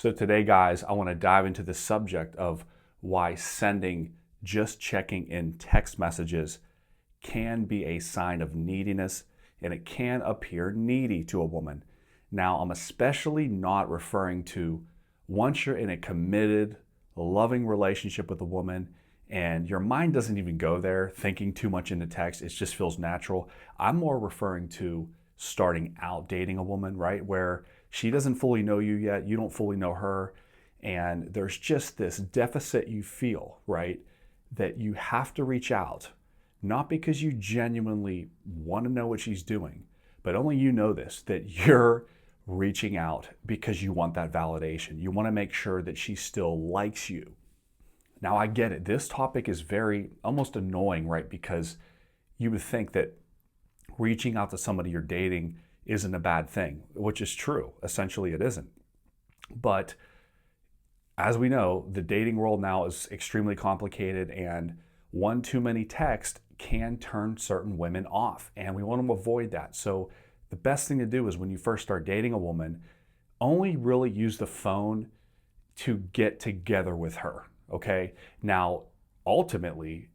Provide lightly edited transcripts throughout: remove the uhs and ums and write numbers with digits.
So today, guys, I want to dive into the subject of why sending just checking in text messages can be a sign of neediness, and it can appear needy to a woman. Now, I'm especially not referring to once you're in a committed, loving relationship with a woman and your mind doesn't even go there, thinking too much into text, it just feels natural. I'm more referring to starting out dating a woman, right? Where she doesn't fully know you yet, you don't fully know her, and there's just this deficit you feel, right? That you have to reach out, not because you genuinely want to know what she's doing, but only you know this, that you're reaching out because you want that validation. You want to make sure that she still likes you. Now, I get it. This topic is very almost annoying, right? Because you would think that reaching out to somebody you're dating isn't a bad thing, which is true. Essentially, it isn't. But as we know, the dating world now is extremely complicated, and one too many texts can turn certain women off, and we want to avoid that. So the best thing to do is when you first start dating a woman, only really use the phone to get together with her. Okay. Now, ultimately,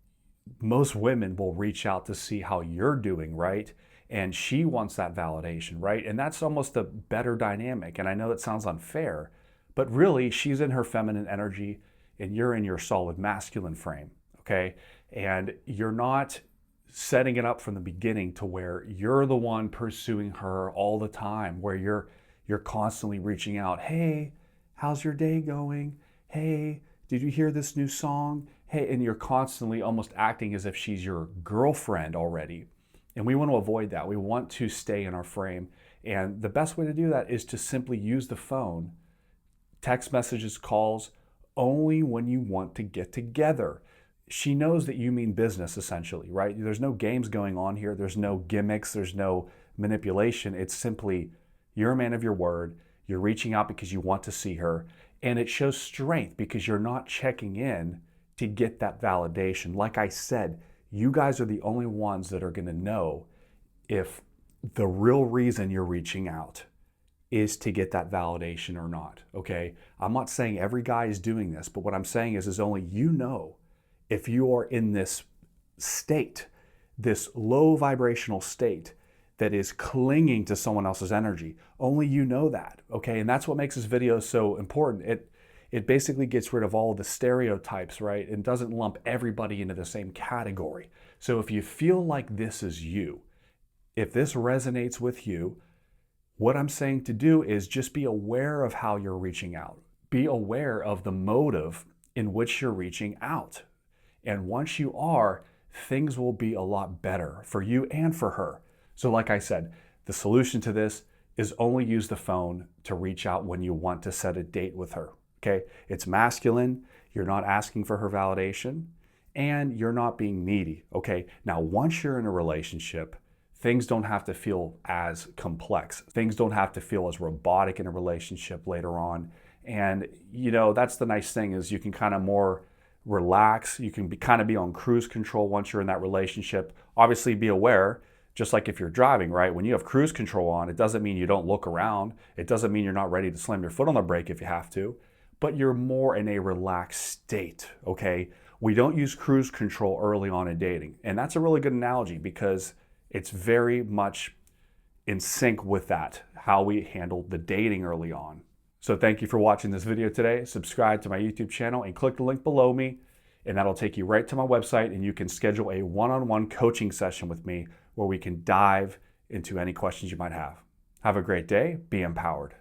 most women will reach out to see how you're doing, right? And she wants that validation, right? And that's almost a better dynamic. And I know that sounds unfair, but really, she's in her feminine energy and you're in your solid masculine frame. Okay. And you're not setting it up from the beginning to where you're the one pursuing her all the time, where you're constantly reaching out. Hey, how's your day going? Hey, did you hear this new song? Hey, and you're constantly almost acting as if she's your girlfriend already. And we want to avoid that. We want to stay in our frame. And the best way to do that is to simply use the phone, text messages, calls, only when you want to get together. She knows that you mean business, essentially, right? There's no games going on here. There's no gimmicks. There's no manipulation. It's simply you're a man of your word. You're reaching out because you want to see her. And it shows strength because you're not checking in to get that validation. Like I said, you guys are the only ones that are going to know if the real reason you're reaching out is to get that validation or not, okay? I'm not saying every guy is doing this, but what I'm saying is only you know if you are in this state, this low vibrational state that is clinging to someone else's energy. Only you know that, okay? And that's what makes this video so important. It basically gets rid of all of the stereotypes, right? And doesn't lump everybody into the same category. So if you feel like this is you, if this resonates with you, what I'm saying to do is just be aware of how you're reaching out. Be aware of the motive in which you're reaching out. And once you are, things will be a lot better for you and for her. So like I said, the solution to this is only use the phone to reach out when you want to set a date with her, okay? It's masculine, you're not asking for her validation, and you're not being needy, okay? Now, once you're in a relationship, things don't have to feel as complex. Things don't have to feel as robotic in a relationship later on. And, you know, that's the nice thing is you can kind of more relax. You can kind of be on cruise control once you're in that relationship. Obviously, be aware. Just like if you're driving, right? When you have cruise control on, it doesn't mean you don't look around. It doesn't mean you're not ready to slam your foot on the brake if you have to, but you're more in a relaxed state, okay? We don't use cruise control early on in dating. And that's a really good analogy because it's very much in sync with that, how we handle the dating early on. So thank you for watching this video today. Subscribe to my YouTube channel and click the link below me, and that'll take you right to my website, and you can schedule a one-on-one coaching session with me where we can dive into any questions you might have. Have a great day. Be empowered.